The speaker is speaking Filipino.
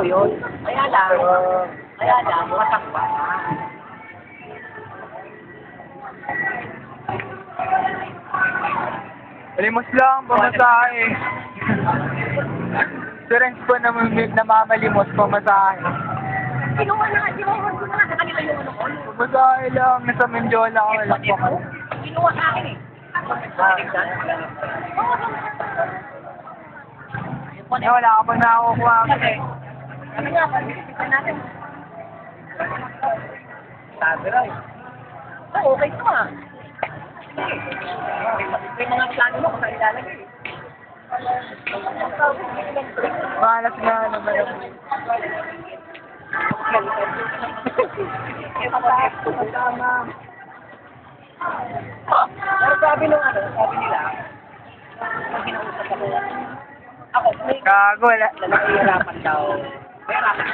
ko yun. Kaya lang, matakpa. Limos lang, pamasahe. Si Renz po namamalimos, pamasahe. Kinuha na nga, kinuha ko na nga sa kanila yung ano ko. Pamasahe lang, nasa Mendiola ako, walang po. Kinuha sa akin eh. Wala ka pang nakakukuha. Ano nga, pag-isipan natin. Sabi lang. Oo, okay ito ah. May mga plano mo kung saan ilalagay. Malas nga naman ako. Tama. Pero sabi nung ano, sabi nila, pag kinausap ako, may Gago, wala. nahihirapan daw. May hirapan